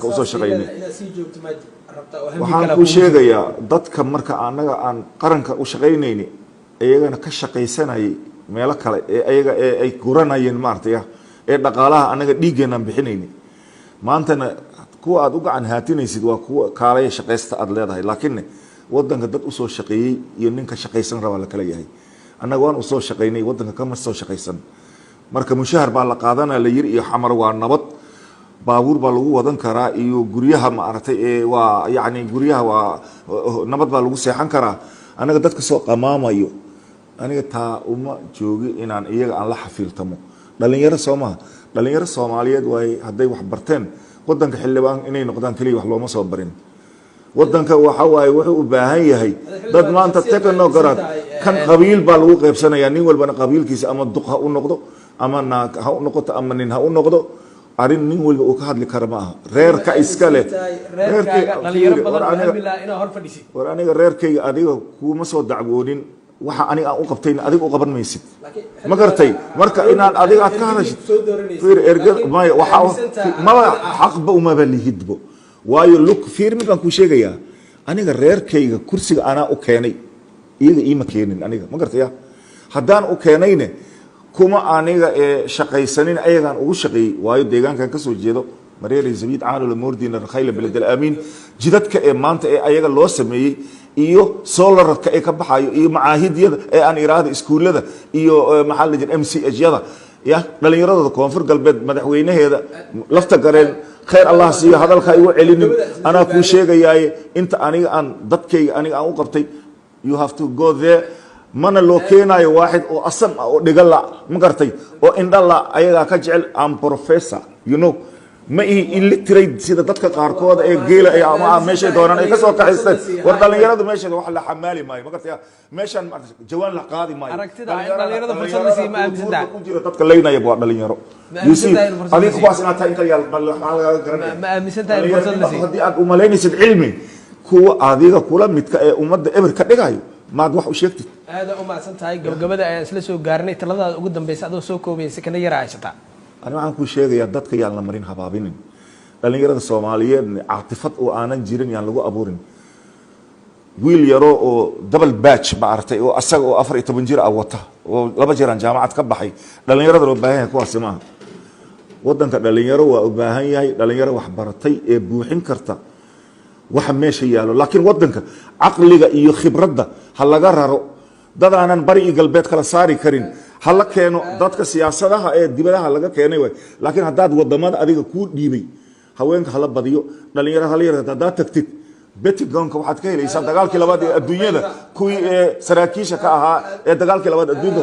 usoo shaqeynay waxaan ku sheegayaa dadka marka anaga aan qaranka u shaqeynayni iyagana ka shaqeysanayay meelo kale ee ayaga ay guranayeen maartay ee dhaqaalaha anaga dhiigeena bixinayni maantana kuwa aad u gacan haatinaysid waa kuwa kaalay shaqeysta aad leedahay laakiin wadanka dad usoo shaqeeyay iyo ninka shaqeysan raba la kala yahay anaga waan usoo shaqeynay wadanka kama soo shaqeysan marka mushahar baa la qaadanaa la yiri iyo xamar waa nabad baabuur baa lagu wadan karaa iyo guryaha ma aragtay ee waa yaani guryaha waa nabad baa lagu seexan karaa anaga dadka soo qamaamayo aniga taa uma joogi inaan iyaga aan la xafiiltamo dhalinyaro Soomaaliyeed way haday wax barteen wadanka xilibaan inay noqdaan kaliya wax looma soo barin wadanka waxa waay wuxuu u baahan yahay dad maanta technocrat kan qabiil baa lagu qaybsanaya nin walbana qabiilkiisa ama duq ha u noqdo ama naag ha u noqoto ama nin ha u noqdo arin nin walba uu ka hadli kara ma aha reerka iska leh dhalinyaro badan alhamdulillah ina hor fadhisi war aniga reerkayga adiga kuma soo dacwoonin waxa aniga aan u qabtayna adiga u qaban maysid ma gartay marka inaan adiga aad ka hadashid fiir erga waxa ma xaqba uma balihidbo waayo look fiir midaan ku sheegayaa aniga reerkayga kursiga ana u keenay iyaga iima keenin aniga ma gartay hadaan u keenayne kuma aniga shaqaysanin ayagan ugu shaqeey waayo deegaankan ka soo jeedo mareer Zabiid Caano la Moordina Rakhayl Balad Aamin jidadka maanta ayaga loo sameeyay iyo solarka ka baxayo iyo macaahidiyada aan iraado iskuulada iyo maxal la jir MCH-yada ya dhalinyarada koonfur galbeed madaxweynaheeda lafta gareen khayr Allah siiyo hadalka ay u celinin ana ku sheegayaa inta aniga aan dadkayga aniga aan u qabtay you have to go there mana loo keenayo waaxid oo asan oo dhigala ma gartay oo indhala ayaga ka jecel am professor you know ma illiterate sida dadka qaarkood ee geela ay ama meesha doonaan ay ka soo kaxaysteen war dhalinyaradu meesha wax la xamaali maayo ma gartay meeshan jawaan la qaadi maayo dhalinyarada fursad la siiyay ma aaminsantaa ku jira dadka leeynaya waa dhalinyaro adiga kuwaas inaad tahay inta yaal bal waxa laga garanay ma aaminsantaa fursad la siiyay hadii aad u maleynaysid cilmi kuwa adiga kula midka ee ummadda eber ka dhigayo maad wax u sheegtid aad u maadsan tahay gabagabada ayaan isla soo gaarnay taladaada ugu dambeysay adoo soo koobaysa kana yara haysta أنا waxaan ku sheegayaa dadka yaan la marin habaabinin dhalinyarada Soomaaliyeed caatifad oo aanan jirin yaan lagu abuurin wiil yaro oo double batch ma artay oo asaga oo 14 jir ah wata oo laba jiraan jaamacad ka baxay dhalinyarada loo baahan yahay kuwaas ma wadanka dhalinyaro waa u baahan yahay dhalinyaro wax baratay ee buuxin karta waxa meesha yaalo laakiin wadanka aqliga iyo khibradda ha laga raro dad aanan bari iyo galbeed kala saari karin hala keeno dadka siyaasadaha ee dibadaha laga keenay way laakiin hadaad wadamada adiga ku dhiibay haweenka hala badiyo dhalinyarada hala yar hadaad tagtid Pentagonka waxaad ka helaysaa dagaalkii labaad ee adduunyada kuwii saraakiisha ka ahaa ee dagaalkii labaad adduunka